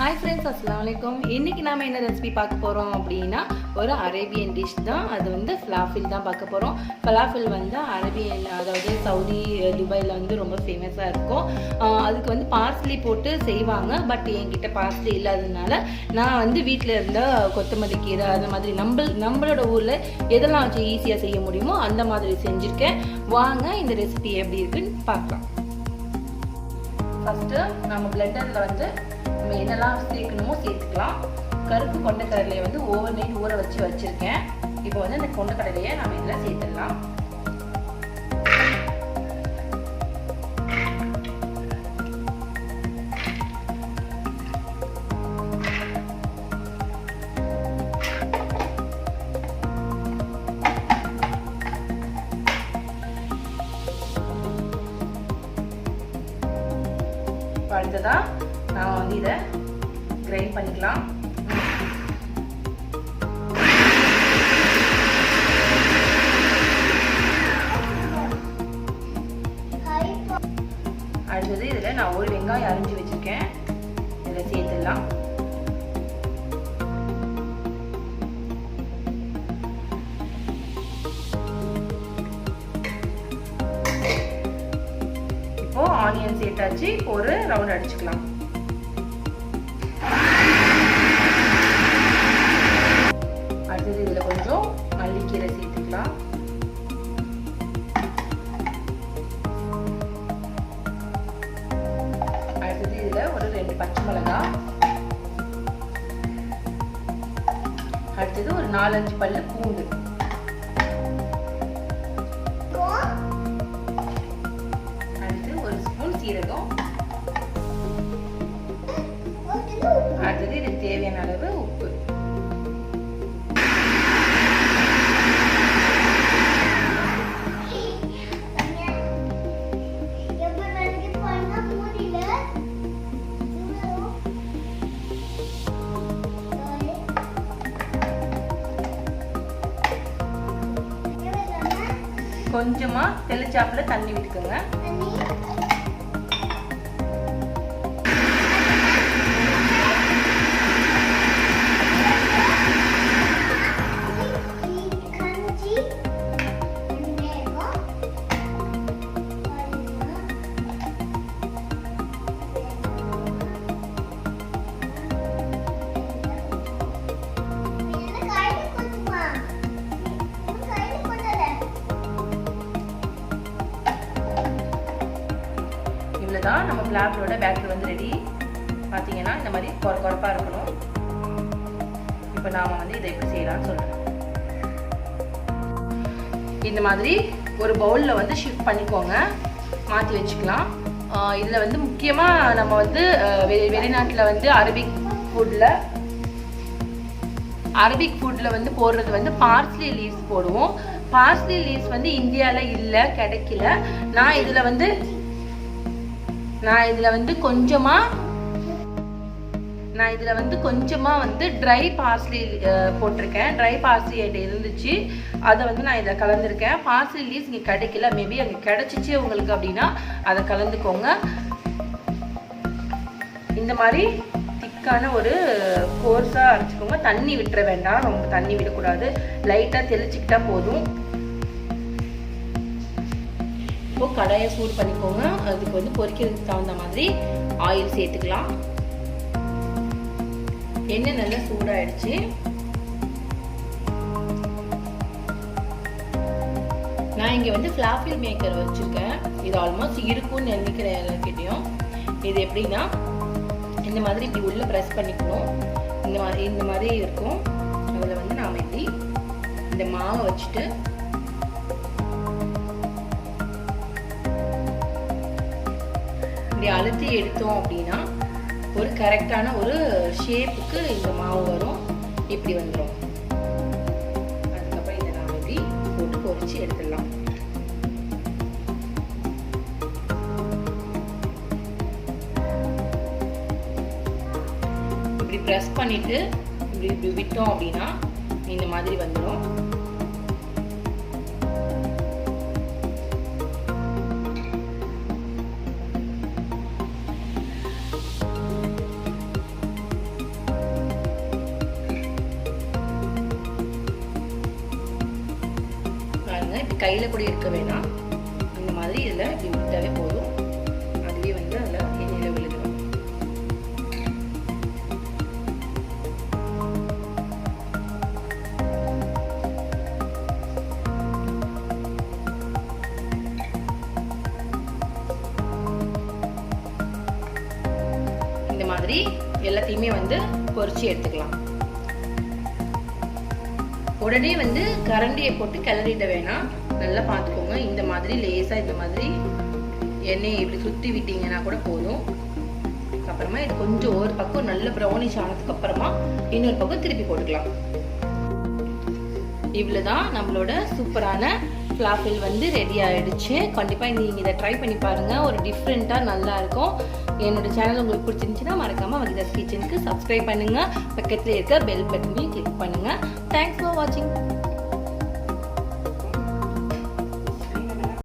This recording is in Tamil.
Hi friends, assalamualaikum. இன்னைக்கு நாம என்ன ரெசிபி பார்க்க போறோம் அப்படினா ஒரு அரேபியன் டிஷ் தான். அது வந்து falafel தான் பார்க்க போறோம். falafel வந்து அரேபியன் அதாவது சவுதி துபாய்ல வந்து ரொம்ப ஃபேமஸா இருக்கும். அதுக்கு வந்து பார்ஸ்லி போட்டு செய்வாங்க. பட் என்கிட்ட பார்ஸ்லி இல்லாதனால நான் வந்து வீட்ல இருந்த கொத்தமல்லி கீரை அந்த மாதிரி நம்மளோட ஊர்ல எதெல்லாம் வச்சு ஈஸியா செய்ய முடியுமோ அந்த மாதிரி செஞ்சிருக்கேன். வாங்க இந்த ரெசிபி எப்படி இருக்குன்னு பார்க்கலாம். ஃபர்ஸ்ட் நம்ம பிளெண்டர்ல வந்து நம்ம என்னெல்லாம் சேர்க்கணுமோ சேர்த்துக்கலாம். கருப்பு கொண்டைக்கடலையை வந்து ஓவர் நைட் ஊற வச்சிருக்கேன். இப்போ வந்து இந்த கொண்டைக்கடலையை நம்ம இதில் சேர்த்துடலாம். அடுத்ததா நான் வந்து இதை கிரைண்ட் பண்ணிக்கலாம். அடுத்தது இதில் நான் ஒரு வெங்காயம் அரிஞ்சு வச்சிருக்கேன். இதில் சேர்த்துடலாம். இப்போ ஆனியன் சேர்த்தாச்சு. ஒரு ரவுண்ட் அடிச்சுக்கலாம். அடுத்தது இதில் கொஞ்சம் மல்லிக்கீரை சேர்த்துக்கலாம். அடுத்தது இதில் ஒரு 2 பச்சை மிளகாய். அடுத்தது ஒரு 4-5 பல்லு பூண்டு. அடுத்து ஒரு ஸ்பூன் சீரகம். அடுத்தது இதுக்கு தேவையான அளவு உப்பு. கொஞ்சமா தெளிச்சாப்புல தண்ணி விட்டுக்குங்க. இவ்வளவுதான் நம்ம falafel பேட்டர் வந்து ரெடி. பாத்தீங்கன்னா இந்த மாதிரி கொரப்பா இருக்கணும். இப்போ நாம வந்து இதை எப்படி செய்யலாம்னு சொல்றேன். இந்த மாதிரி ஒரு பவுல்ல வந்து ஷிஃப்ட் பண்ணிக்கோங்க. மாத்தி வச்சுக்கலாம். இதுல வந்து முக்கியமா நம்ம வந்து வெளிநாட்டுல வந்து அரபிக் ஃபுட்ல வந்து போடுறது வந்து பார்ஸ்லி லீவ்ஸ் போடுவோம். பார்ஸ்லி லீவ்ஸ் வந்து இந்தியால இல்ல, கிடைக்கல. நான் இதுல வந்து கொஞ்சமா வந்து ட்ரை பார்ஸ்லி போட்டிருக்கேன். ட்ரை பார்ஸ்லி என்கிட்ட இருந்துச்சு, அதை வந்து நான் இதில் கலந்துருக்கேன். பார்ஸ்லி லீவ்ஸ் இங்கே கிடைக்கல, மேபி அங்கே கிடைச்சிச்சு உங்களுக்கு அப்படின்னா அதை கலந்துக்கோங்க. இந்த மாதிரி திக்கான ஒரு கோர்ஸாக அரைச்சிக்கோங்க. தண்ணி விட்டுற வேண்டாம், ரொம்ப தண்ணி விடக்கூடாது. லைட்டாக தெளிச்சுக்கிட்டா போதும். இப்போ கடாயை சூடு பண்ணிக்கோங்க. அதுக்கு வந்து பொரிக்கிறதுக்கு தகுந்த மாதிரி ஆயில் சேர்த்துக்கலாம். எண்ணெய் நல்லா சூடாயிடுச்சு. நான் இங்க வந்து falafel மேக்கர் வச்சிருக்கேன். இது ஆல்மோஸ்ட் இருக்கும்னு நினைக்கிறேன் எல்லார்கிட்டையும். இது எப்படின்னா இந்த மாதிரி இப்படி உள்ள பிரஸ் பண்ணிக்கணும். இந்த மாதிரி இருக்கும். அதில் வந்து நாம இப்படி இந்த மாவை வச்சுட்டு இப்படி அழுத்தி எடுத்தோம் அப்படின்னா ஒரு கரெக்டான ஒரு ஷேப்புக்கு இந்த மாவு வரும். இப்படி வந்துடும். அதுக்கப்புறம் இதை நாம இப்படி போட்டு பொரிச்சு எடுத்துடலாம். இப்படி ப்ரெஸ் பண்ணிட்டு இப்படி விட்டோம் அப்படின்னா இந்த மாதிரி வந்துடும். கையில் கூட இருக்க வேணாம். இந்த மாதிரி இதில் இப்படி விட்டாவே போதும். அதுவே வந்து அதில் எண்ணெயில் விழுதுடும். இந்த மாதிரி எல்லாத்தையுமே வந்து பொரிச்சு எடுத்துக்கலாம். உடனே வந்து கரண்டியை போட்டு கிளறிட வேணாம். நல்லா பார்த்துக்கோங்க. இந்த மாதிரி லேசாக இந்த மாதிரி எண்ணெயை இப்படி சுற்றி விட்டீங்கன்னா கூட போதும். அப்புறமா இது கொஞ்சம் ஒரு பக்கம் நல்ல ப்ரௌனிஷ் ஆனதுக்கு அப்புறமா இன்னொரு பக்கம் திருப்பி போட்டுக்கலாம். இவ்வளோதான் நம்மளோட சூப்பரான ஃப்ளாஃபில் வந்து ரெடி ஆகிடுச்சு. கண்டிப்பாக நீங்கள் இதை ட்ரை பண்ணி பாருங்கள். ஒரு டிஃப்ரெண்ட்டாக நல்லாயிருக்கும். என்னோடய சேனல் உங்களுக்கு பிடிச்சிருந்துச்சுன்னா மறக்காமல் வகிதாஸ் கிச்சனுக்கு சப்ஸ்கிரைப் பண்ணுங்கள். பக்கத்தில் இருக்க பெல் பட்டனையும் கிளிக் பண்ணுங்கள். தேங்க்ஸ் ஃபார் வாட்சிங்.